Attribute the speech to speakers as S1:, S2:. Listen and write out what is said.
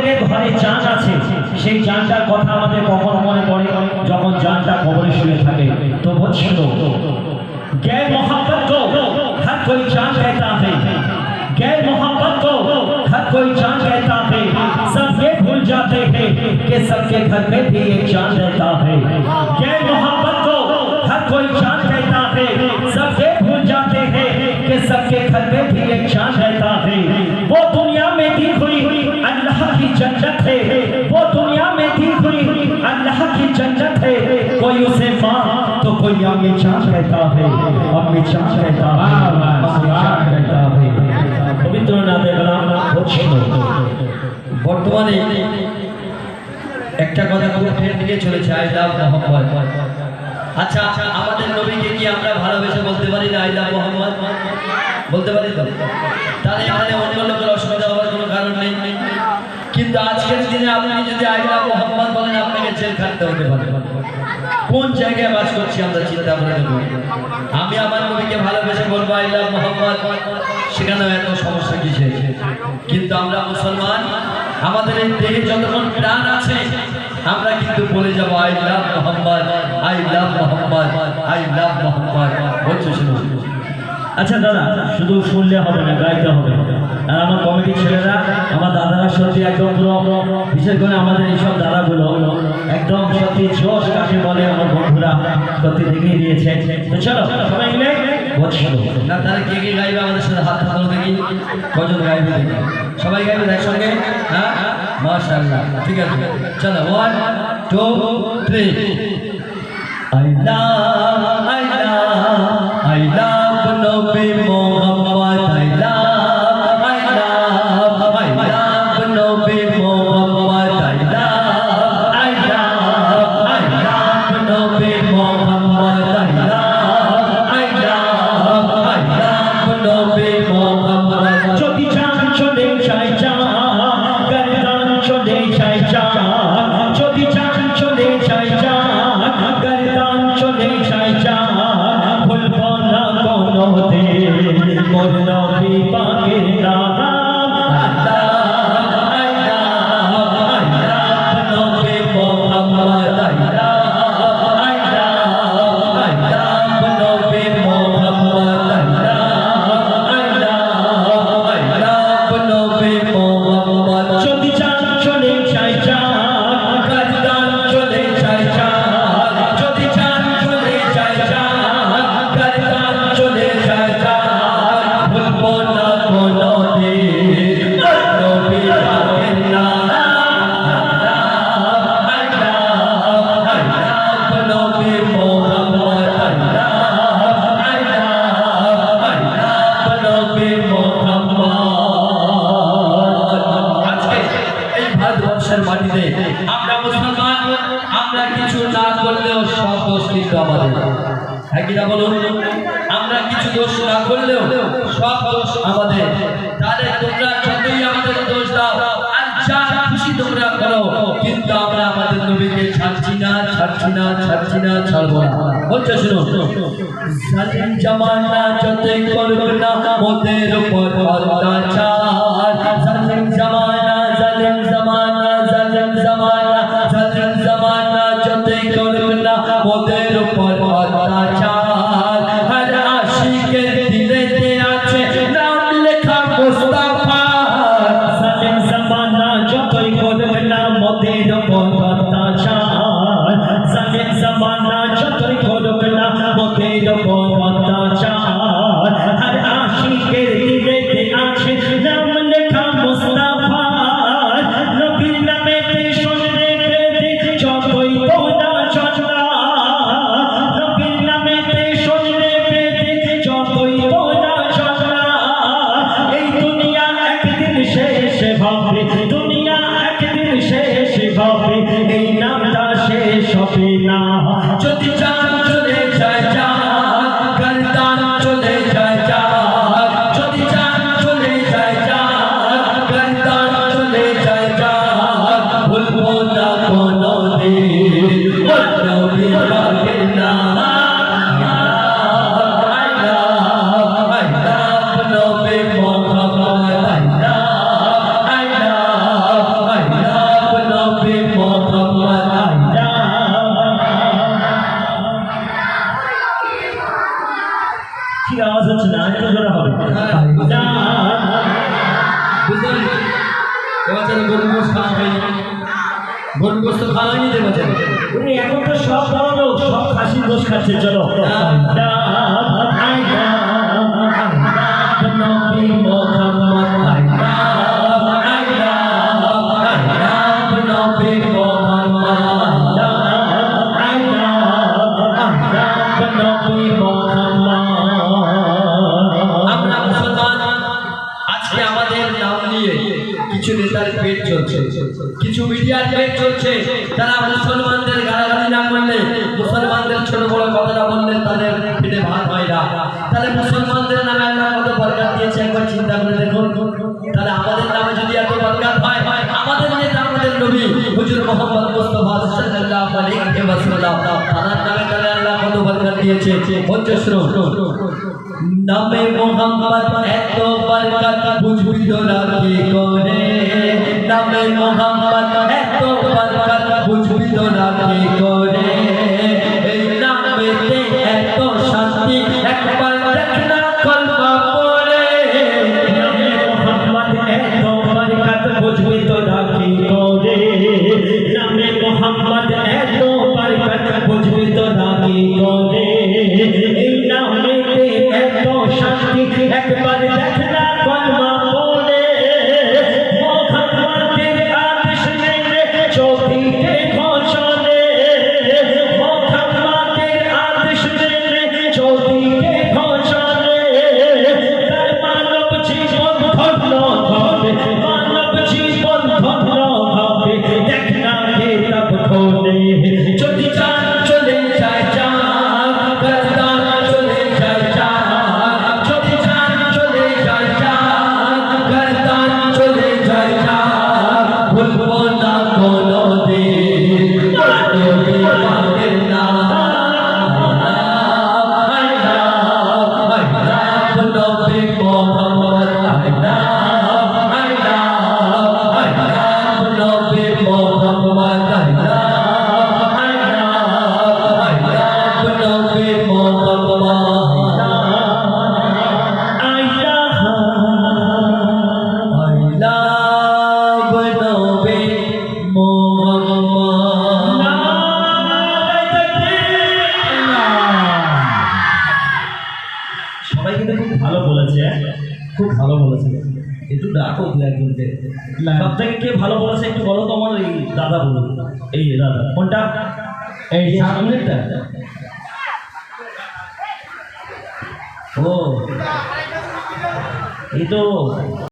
S1: প্রত্যেকের ঘরে জান আছে, সেই জানটার কথা আমাদের কখন মনে পড়ে যখন জানটা কবরে শুয়ে থাকে। তো বলছিল गैर मोहब्बत को हर कोई जान कहता है, गैर मोहब्बत को हर कोई जान कहता है, सब ये भूल जाते हैं कि सबके घर में भी एक जान रहता है। गैर मोहब्बत को हर कोई जान कहता है, सब ये भूल जाते हैं कि सबके घर में भी एक जान रहता है। वो दुनिया में दी हुई अल्लाह की जन्नत है, वो दुनिया में दी हुई अल्लाह की जन्नत है। कोई उसे माँ तो कोई अम्मी जान कहता है, अम्मी जान कहता है, अम्मी जान कहता है। রবীন্দ্রনাথ বলছিল বর্তমানে একটা কথা খুব ট্রেন্ড দিকে চলেছে, আই লাভ মোহাম্মদ। আচ্ছা, আমাদের নবীকে কি আমরা ভালোবেসে বলতে পারি না আই লাভ মোহাম্মদ? বলতে পারি তো? তাহলে এখানে অন্য লোকের অসুবিধা হওয়ার কোনো কারণ নেই। কিন্তু আজকের দিনে আপনি যদি আই লাভ মোহাম্মদ বলেন, আপনাকে জেল খাটতে হতে পারে। কোন জায়গায় বাস করছি আমরা চিন্তা করে দেব। আমি আমার নবীকে ভালোবেসে বলবো আই লাভ মোহাম্মদ, সেখানেও এত সমস্যা কিসে? কিন্তু আমরা মুসলমান, আমাদের এই দেহে যতক্ষণ প্রাণ আছে আমরা কিন্তু বলে যাবো I love Mohammad, I love Mohammad, I লাভ মোহাম্মদ। বলছো শুনো। আচ্ছা দাদা, শুধু শুনলে হবে না, গাইতে হবে। আর আমার কমিটির ছেলেরা, আমার দাদারা সত্যি একদম পুরো, বিশেষ করে আমাদের এইসব দাদাগুলো একদম সত্যি জোশ কাকে বলে আমার বন্ধুরা সত্যি দেখিয়ে দিয়েছে। তো চলো সবাই মিলে বলছো না, তাহলে কে কে গাইবে আমাদের সাথে হাত হাত দেখি, কজন গাইবে দেখি। সবাই গাইবে একসঙ্গে? হ্যাঁ, মাশাআল্লাহ। ঠিক আছে, চলো 1 2 3। I love, I love, I love Nabi Muhammad, I love, I love, I love Nabi Muhammad, I love, I love, I love Nabi Muhammad, I love, I love, I love Nabi Muhammad. যদি চান চলে যায় জান, গর্দান চলে যায় জান, যদি চান চলে যায় জান, গর্দান চলে যায় জান, ভুলবো না কোনোদিন মোর নবী পাকের নাম। আল্লাহ, I love, I love Nabi Muhammad, I love, I love, I love Nabi Muhammad, I love, I love, I love Nabi Muhammad. যদি চান চলে যায় জান, গর্দান চলে যায় জান, যদি চান চলে যায় জান, গর্দান চলে যায় জান, ভুলবো না কোনোদিন নবী পাকের নাম। I love, I love Nabi Muhammad, I love, I love, I love Nabi Mohammad. আজকে এই ভারতবর্ষের মাটিতে আমরা মুসলমান, আমরা কিছু না করলেও সব দোষ কিন্তু আমাদের। হ্যাঁ কিনা বলুন? আমরা কিছু দোষ না করলেও সব দোষ আমাদের। তাহলে তোমরা যতই আমাদের দোষ দাও আর যা খুশি তোমরা করো, কিন্তু আমরা আমাদের নবীকে ছাড়ছি না, ছাড়ছি না, ছাড়ছি না, ছাড়বো না। বলছো শুনো, জালিম জামানা যতই করবে না মোদের উপর অত্যাচার, জালিম জামানা, জালিম জামানা, জালিম জামানা, জালিম জামানা যতই করবে না মোদের উপর অত্যাচার। হর আশিকের দিলেতে আছে নাম লেখা মুস্তাফা, জালিম জামানা যতই করবে না মোদের উপর অত্যাচার, জালিম জামানা যতই করবে না মোদের উপর অত্যাচার। হর আশিকের দিলেতে আছে নাম লেখা মুস্তাফা, নবীর নামেতে শুনতে পেতে যতই তোলা চলা, নবীর নামেতে শুনতে পেতে যতই তোলা চলা। এই দুনিয়া একদিন শেষ হবে, দুনিয়া একদিন শেষ হবে, এই নামটা শেষ হবে না। যদি চান চলে যায় জান, গর্দান চলে যায় জান, যদি চান চলে যায় জান, গর্দান চলে যায় জান, ভুলবো না কোনোদিন নবী পাকের নাম। I love, I love Nabi Muhammad, I love, I love, I এবছর গরুর গোশত খাওয়া হয়নি, গরুর গোশত খাওয়া হয়নি এবছর।
S2: এখন তো সব ধরনের সব খাসির গোশত খাচ্ছে। চলো
S1: আমরা মুসলমান, আজকে আমাদের নাম নিয়ে কিছু নেতার পেট চলছে, কিছু মিডিয়ার পেট চলছে। তারা মুসলমানদের গালাগালি না করলে, মুসলমানদের ছোট বড় কথা না বললে তাদের পেটে ভাত হয় না। তাহলে মুসলমানদের নামে আল্লাহ কত বরকত দিয়েছে একবার চিন্তা করে দেখুন। তাহলে আমাদের নামে যদি এত বরকত হয়, আমাদের নেতা আমাদের নবী হুজুর মুহাম্মদ মুস্তাফা সাল্লাল্লাহু আলাইহি ওয়াসাল্লাম তার নামে তাহলে আল্লাহ কত বরকত দিয়েছে। হচ্ছে শুনুন, নামে মোহাম্মদ এত বরকত বুঝবি তোরা কি করে, নামে মোহাম্মদ এত বরকত বুঝবি তোরা কি করে, এই নামেতে এত শান্তি একবার দেখনা কলমা পড়ে,
S2: নামে মোহাম্মদ এত বরকত বুঝবি তোরা কি করে, নামে মোহাম্মদ এত বরকত বুঝবি তোরা কি করে, এই নামেতে এত শান্তি একবার দেখনা কলমা পড়ে, মোহাম্মদের আদেশ মেনে চৌকিতে ঘোষণে, মোহাম্মদের আদেশ মেনে চৌকিতে ঘোষণে, তার মানব জীবন ধন্য হবে, মানব জীবন ধন্য হবে, দেখনা কিতাব খোলে,
S1: যদি চাঁদ চলে যায় চাঁদ, গর্দান চলে যায় চাঁদ, যদি চাঁদ চলে যায় চাঁদ, গর্দান চলে যায় চাঁদ, ভুলবো না কোনোদিন নবী পাকের নাম, নবী মুহাম্মদ নবী মুহাম্মদ
S2: সবাই কিন্তু খুব ভালো বলেছে, খুব ভালো বলেছে। একটু ডাকো দু একজনকে। সব থেকে কে ভালো বলেছে একটু বলো তো আমার। এই দাদা বলুন, এই দাদা কোনটা?
S1: এই সামনেরটা।
S2: ও এই তো